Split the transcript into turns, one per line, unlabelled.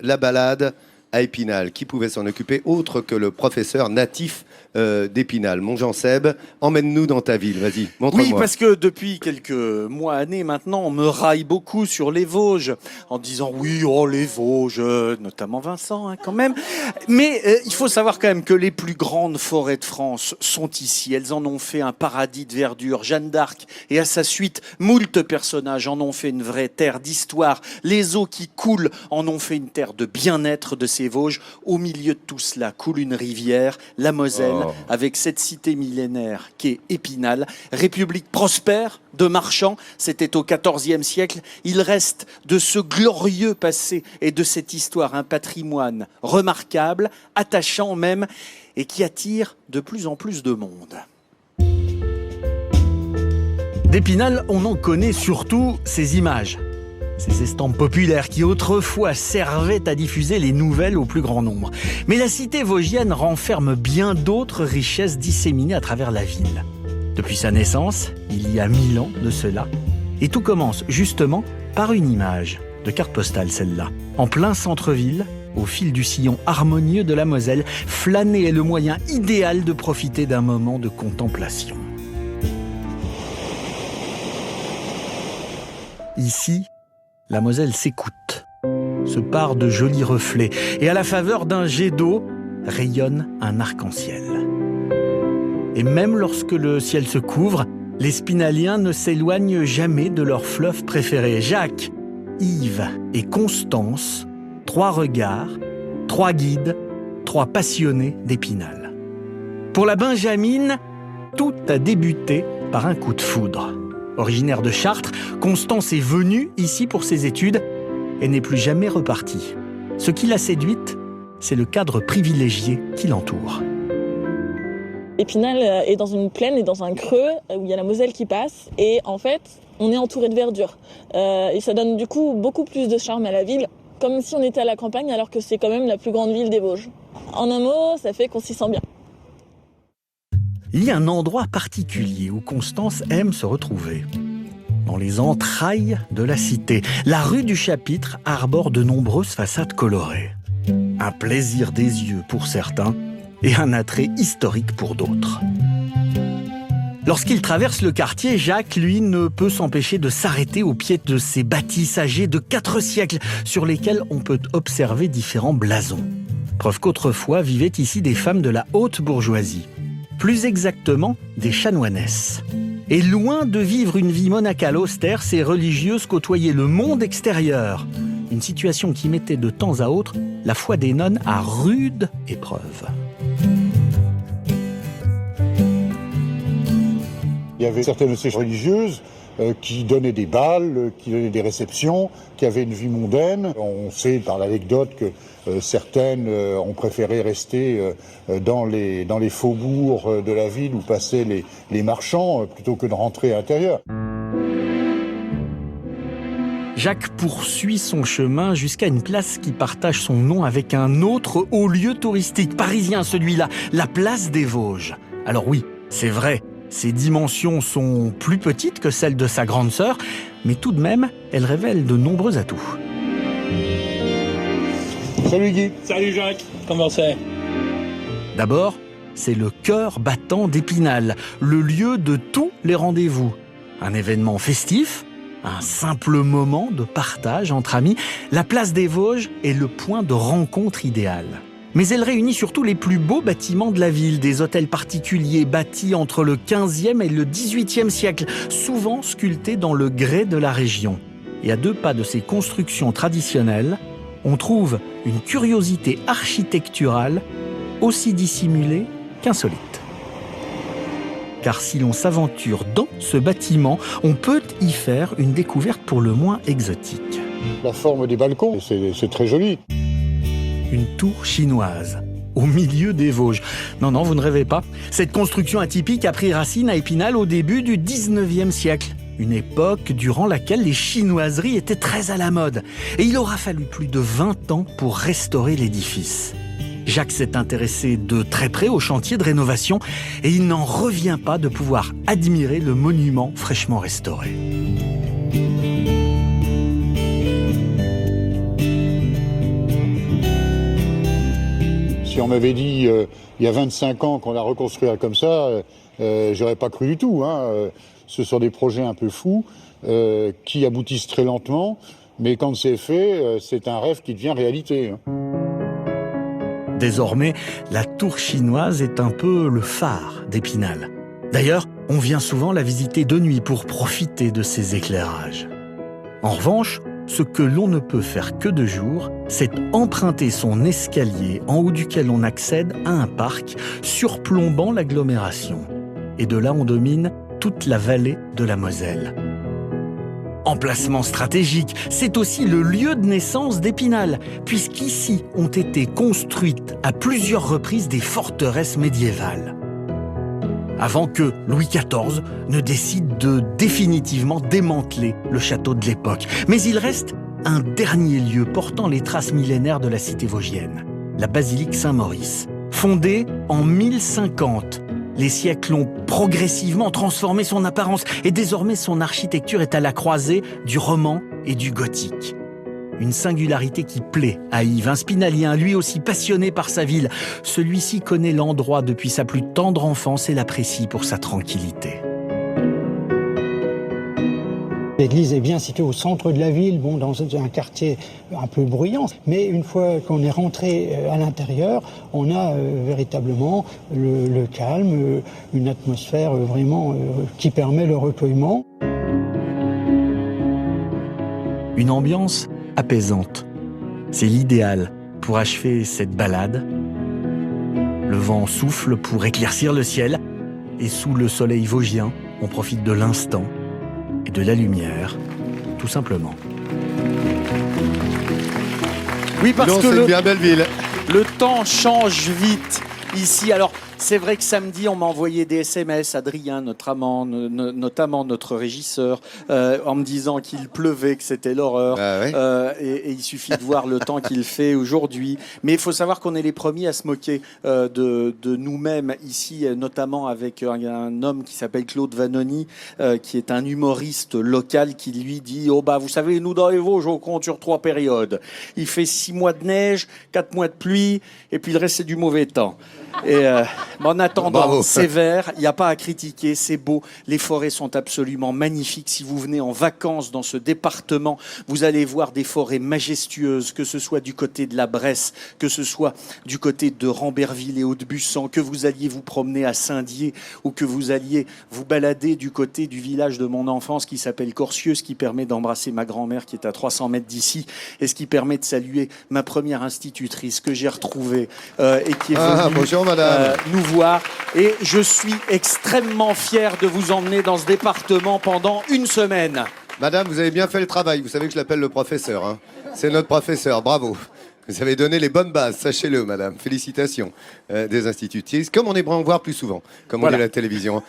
la balade à Épinal. Qui pouvait s'en occuper autre que le professeur natif d'Épinal? Mon Jean-Seb, emmène-nous dans ta ville, vas-y, montre-moi.
Oui, parce que depuis quelques mois, années maintenant, on me raille beaucoup sur les Vosges, en disant oui, oh les Vosges, notamment Vincent hein, quand même. Mais il faut savoir quand même que les plus grandes forêts de France sont ici. Elles en ont fait un paradis de verdure. Jeanne d'Arc et à sa suite, moult personnages en ont fait une vraie terre d'histoire. Les eaux qui coulent en ont fait une terre de bien-être de ces Vosges. Au milieu de tout cela coule une rivière, la Moselle, avec cette cité millénaire qui est Épinal. République prospère de marchands, c'était au XIVe siècle. Il reste de ce glorieux passé et de cette histoire un patrimoine remarquable, attachant même, et qui attire de plus en plus de monde. D'Épinal, on en connaît surtout ses images. Ces estampes populaires qui autrefois servaient à diffuser les nouvelles au plus grand nombre. Mais la cité vosgienne renferme bien d'autres richesses disséminées à travers la ville. Depuis sa naissance, il y a 1000 ans de cela, et tout commence justement par une image, de carte postale celle-là. En plein centre-ville, au fil du sillon harmonieux de la Moselle, flâner est le moyen idéal de profiter d'un moment de contemplation. Ici, la Moselle s'écoute, se pare de jolis reflets, et à la faveur d'un jet d'eau, rayonne un arc-en-ciel. Et même lorsque le ciel se couvre, les Spinaliens ne s'éloignent jamais de leur fleuve préféré. Jacques, Yves et Constance, 3 regards, 3 guides, 3 passionnés d'Épinal. Pour la Benjamine, tout a débuté par un coup de foudre. Originaire de Chartres, Constance est venue ici pour ses études et n'est plus jamais repartie. Ce qui l'a séduite, c'est le cadre privilégié qui l'entoure.
Épinal est dans une plaine et dans un creux où il y a la Moselle qui passe et en fait, on est entouré de verdure. Et ça donne du coup beaucoup plus de charme à la ville, comme si on était à la campagne alors que c'est quand même la plus grande ville des Vosges. En un mot, ça fait qu'on s'y sent bien.
Il y a un endroit particulier où Constance aime se retrouver. Dans les entrailles de la cité, la rue du Chapitre arbore de nombreuses façades colorées. Un plaisir des yeux pour certains et un attrait historique pour d'autres. Lorsqu'il traverse le quartier, Jacques, lui, ne peut s'empêcher de s'arrêter au pied de ces bâtisses âgées de 4 siècles sur lesquelles on peut observer différents blasons. Preuve qu'autrefois vivaient ici des femmes de la haute bourgeoisie. Plus exactement, des chanoinesses. Et loin de vivre une vie monacale austère, ces religieuses côtoyaient le monde extérieur. Une situation qui mettait de temps à autre la foi des nonnes à rude épreuve.
Il y avait certaines de ces religieuses qui donnaient des bals, qui donnaient des réceptions, qui avaient une vie mondaine. On sait par l'anecdote que certaines ont préféré rester dans les faubourgs de la ville où passaient les marchands plutôt que de rentrer à l'intérieur.
Jacques poursuit son chemin jusqu'à une place qui partage son nom avec un autre haut lieu touristique parisien, celui-là, la place des Vosges. Alors oui, c'est vrai, ses dimensions sont plus petites que celles de sa grande sœur, mais tout de même, elle révèle de nombreux atouts.
Salut Guy.
Salut Jacques, comment c'est?
D'abord, c'est le cœur battant d'Épinal, le lieu de tous les rendez-vous. Un événement festif, un simple moment de partage entre amis, la place des Vosges est le point de rencontre idéal. Mais elle réunit surtout les plus beaux bâtiments de la ville, des hôtels particuliers bâtis entre le XVe et le XVIIIe siècle, souvent sculptés dans le grès de la région. Et à 2 pas de ces constructions traditionnelles, on trouve une curiosité architecturale aussi dissimulée qu'insolite. Car si l'on s'aventure dans ce bâtiment, on peut y faire une découverte pour le moins exotique.
La forme des balcons, c'est très joli.
Une tour chinoise, au milieu des Vosges. Non, vous ne rêvez pas. Cette construction atypique a pris racine à Épinal au début du XIXe siècle. Une époque durant laquelle les chinoiseries étaient très à la mode. Et il aura fallu plus de 20 ans pour restaurer l'édifice. Jacques s'est intéressé de très près au chantier de rénovation et il n'en revient pas de pouvoir admirer le monument fraîchement restauré.
Si on m'avait dit il y a 25 ans qu'on la reconstruirait comme ça, j'aurais pas cru du tout. Ce sont des projets un peu fous qui aboutissent très lentement, mais quand c'est fait, c'est un rêve qui devient réalité.
Désormais, la tour chinoise est un peu le phare d'Épinal. D'ailleurs, on vient souvent la visiter de nuit pour profiter de ses éclairages. En revanche, ce que l'on ne peut faire que de jour, c'est emprunter son escalier en haut duquel on accède à un parc surplombant l'agglomération. Et de là, on domine toute la vallée de la Moselle. Emplacement stratégique, c'est aussi le lieu de naissance d'Épinal, puisqu'ici ont été construites à plusieurs reprises des forteresses médiévales. Avant que Louis XIV ne décide de définitivement démanteler le château de l'époque. Mais il reste un dernier lieu portant les traces millénaires de la cité vosgienne, la basilique Saint-Maurice. Fondée en 1050, les siècles ont progressivement transformé son apparence et désormais son architecture est à la croisée du roman et du gothique. Une singularité qui plaît à Yves, un spinalien lui aussi passionné par sa ville. Celui-ci connaît l'endroit depuis sa plus tendre enfance et l'apprécie pour sa tranquillité.
L'église est bien située au centre de la ville, dans un quartier un peu bruyant. Mais une fois qu'on est rentré à l'intérieur, on a véritablement le calme, une atmosphère vraiment qui permet le recueillement.
Une ambiance apaisante. C'est l'idéal pour achever cette balade. Le vent souffle pour éclaircir le ciel et sous le soleil vosgien, on profite de l'instant et de la lumière, tout simplement.
Oui, parce que
c'est une bien belle ville.
le temps change vite ici. Alors, c'est vrai que samedi, on m'a envoyé des SMS, Adrien, notamment notre régisseur, en me disant qu'il pleuvait, que c'était l'horreur.
Ah ouais.
Et il suffit de voir le temps qu'il fait aujourd'hui. Mais il faut savoir qu'on est les premiers à se moquer de nous-mêmes ici, notamment avec un homme qui s'appelle Claude Vanoni, qui est un humoriste local qui lui dit « Oh bah, vous savez, nous dans les Vosges, on compte sur 3 périodes. Il fait 6 mois de neige, 4 mois de pluie, et puis le reste, c'est du mauvais temps. » Et en attendant,
Bravo.
c'est vert, il n'y a pas à critiquer, c'est beau. Les forêts sont absolument magnifiques. Si vous venez en vacances dans ce département, vous allez voir des forêts majestueuses, que ce soit du côté de la Bresse, que ce soit du côté de Ramberville et Haute-Bussan, que vous alliez vous promener à Saint-Dié ou que vous alliez vous balader du côté du village de mon enfance qui s'appelle Corcieux, ce qui permet d'embrasser ma grand-mère qui est à 300 mètres d'ici et ce qui permet de saluer ma première institutrice que j'ai retrouvée et qui est venue
Bonjour madame.
nous voir. Et je suis extrêmement fier de vous emmener dans ce département pendant une semaine.
Madame, vous avez bien fait le travail. Vous savez que je l'appelle le professeur. Hein. C'est notre professeur, bravo. Vous avez donné les bonnes bases, sachez-le, madame. Félicitations des institutrices. Comme on aimerait en voir plus souvent, comme on dit à la télévision.